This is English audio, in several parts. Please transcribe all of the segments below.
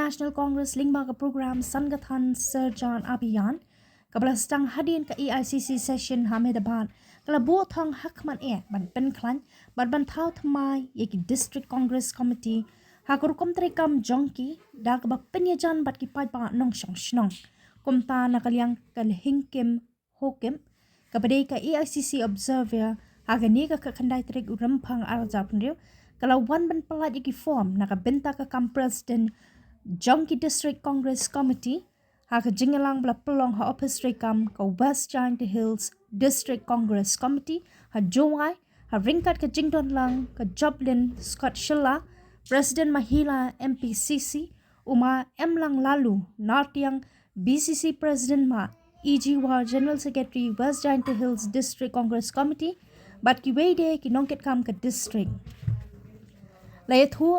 National Congress lingba ka program Sangathan Serjan Abhiyan kabla stang hadin ka AICC session Ahmedabad kala bo thong hakman ban pynkhlaiñ ban thau thamai yeki District Congress Committee hakur komtrekam jongki da ka ba penyajan bat ki pai pa nong shnong komta nakaliang kal hingkim hokim kabade ka AICC observer agani ka khandai trek urampang arjapnrio kalau wan ban pelat yeki form nakabenta ka kam president Jongki District Congress Committee haka jingalang bla pelong ha office rekam ka West Giant Hills District Congress Committee ha jongai ha ringkat ka jingdon lang ka Joblin Scott Shilla President Mahila MPCC uma emlang lalu nartiang BCC President ma EG War General Secretary West Giant Hills District Congress Committee bat ki wede ki nongket kam ka district layathu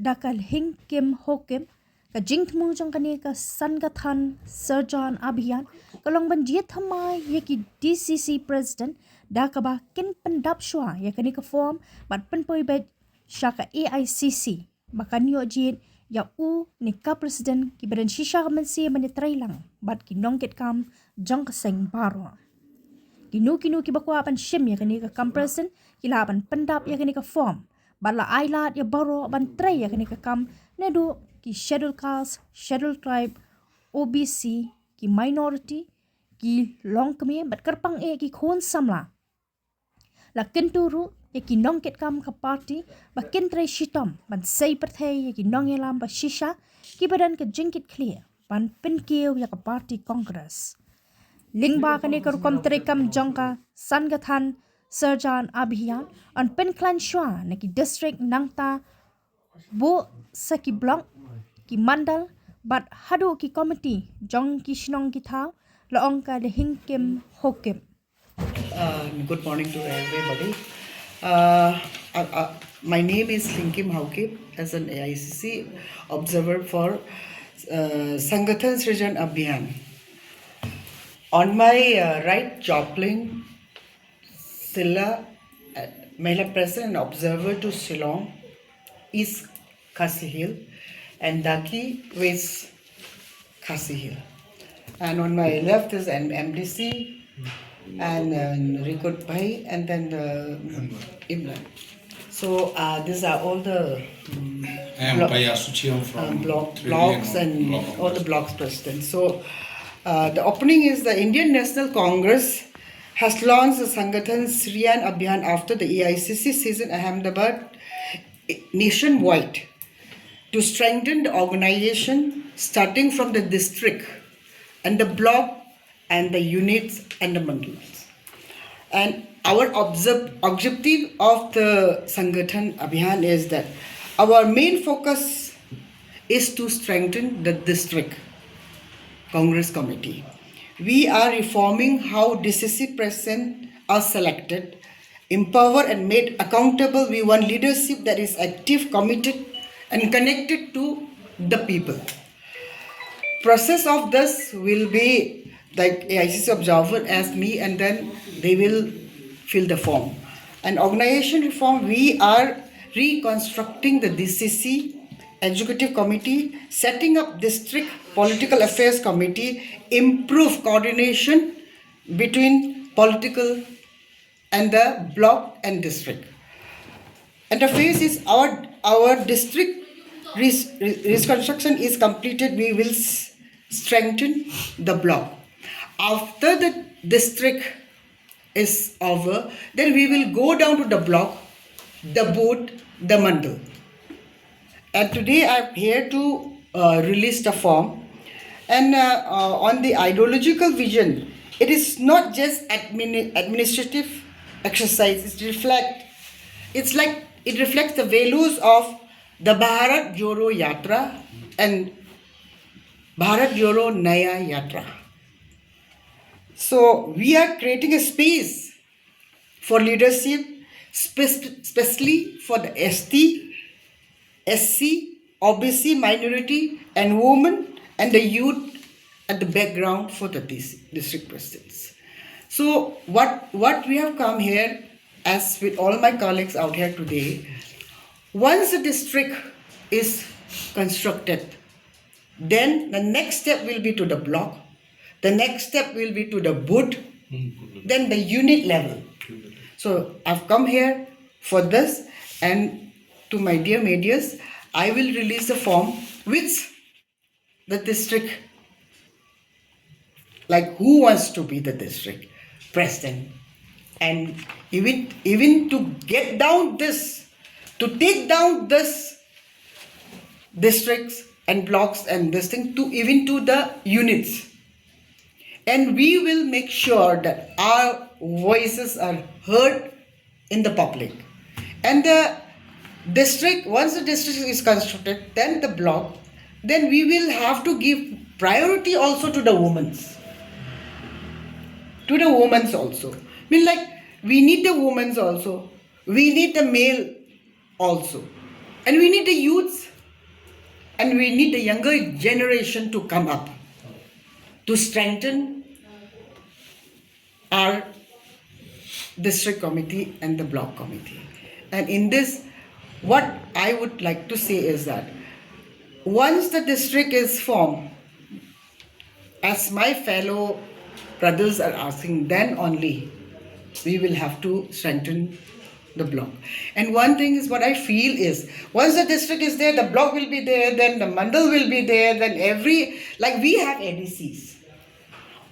dakal hing kim hokim ka jingtmu jong kani ka Sangathan Serjan Abhiyan kalong banjiet thamai yeki DCC president da ka ba kin pendap shwa ya kani ka form bat penpoi bet shaka AICC bakan yo jit ya u ni ka president ki badan shisha mensi mani trailang bat ki nongket kam jong ka seng baro kinu ki bakwa pan shim ya kani ka kam president kila pan pendap ya kani ka form bala ailat ya baro ban tray ya kani ka kam nedu ki scheduled caste, scheduled tribe, OBC, ki minority, ki long kami bat karpang ki khon samla. La kenturu ya ki nongket kam ka party ba kentre shitom ban sei perthei ya ki nongelam ba shisha ki badan ka jingkit clear ban pinkiu ya ka party congress. Lingba kani kar komtre kam jongka Sangathan Serjan Abhiyan on pynkhlaiñ shwa na ki district nangta bo saki block ki mandal bat hadu ki committee jong ki shnong ki thao laong ka le hingkim hokim. Good morning to everybody. My name is Hingkim Haukip as an AICC observer for Sangathan Serjan Abhiyan. On my right, Joplin, Silla, Mahila President and observer to Shillong, East Khasi Hill, and Daki with Khasi Hill. And on my left is an MDC and Rikut Bhai and then Imran. So these are all the blocks and all the blocks president. So the opening is the Indian National Congress has launched the Sangathan Serjan Abhiyan after the AICC season Ahmedabad nationwide to strengthen the organization starting from the district and the block and the units and the mandals. And our objective of the Sangathan Abhiyan is that our main focus is to strengthen the district Congress committee. We are reforming how DCC presidents are selected, empowered and made accountable. We want leadership that is active, committed and connected to the people. Process of this will be like AICC observer as me and then they will fill the form. And organization reform, we are reconstructing the DCC Executive Committee, setting up District Political Affairs Committee, improve coordination between political and the block and district. And the phase is our district reconstruction is completed, we will strengthen the block. After the district is over, then we will go down to the block, the booth, the mandal. And today I am here to release the form. And on the ideological vision, it is not just administrative exercise. It reflects the values of the Bharat Jodo Yatra and Bharat Jodo Naya Yatra. So we are creating a space for leadership, especially for the ST, SC, OBC, minority and women and the youth at the background for the district presidents. So what we have come here, as with all my colleagues out here today, once the district is constructed, Then the next step will be to the block. The next step will be to the boot. Then the unit level. So I've come here for this, and to my dear medias, I will release the form which the district, like who wants to be the district president, and even to get down this, to take down this districts and blocks and this thing to even to the units. And we will make sure that our voices are heard in the public. And the district, once the district is constructed, then the block, then we will have to give priority also to the women's. To the women's also. I mean, like, we need the women's also. We need the male also. And we need the youths. And we need the younger generation to come up to strengthen our district committee and the block committee. And in this, what I would like to say is that once the district is formed, as my fellow brothers are asking, then only we will have to strengthen the block. And one thing is what I feel is, once the district is there, the block will be there, then the mandal will be there, then like we have ADCs.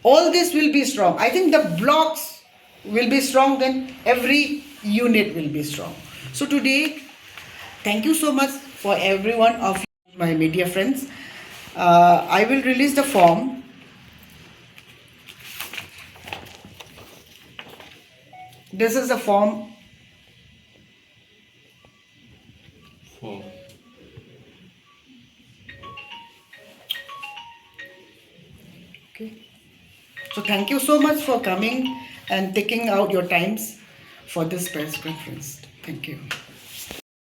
All this will be strong. I think the blocks will be strong, then every unit will be strong. So today, thank you so much for every one of my media friends. I will release the form. This is the form. Okay. So thank you so much for coming and taking out your times for this press conference. Thank you.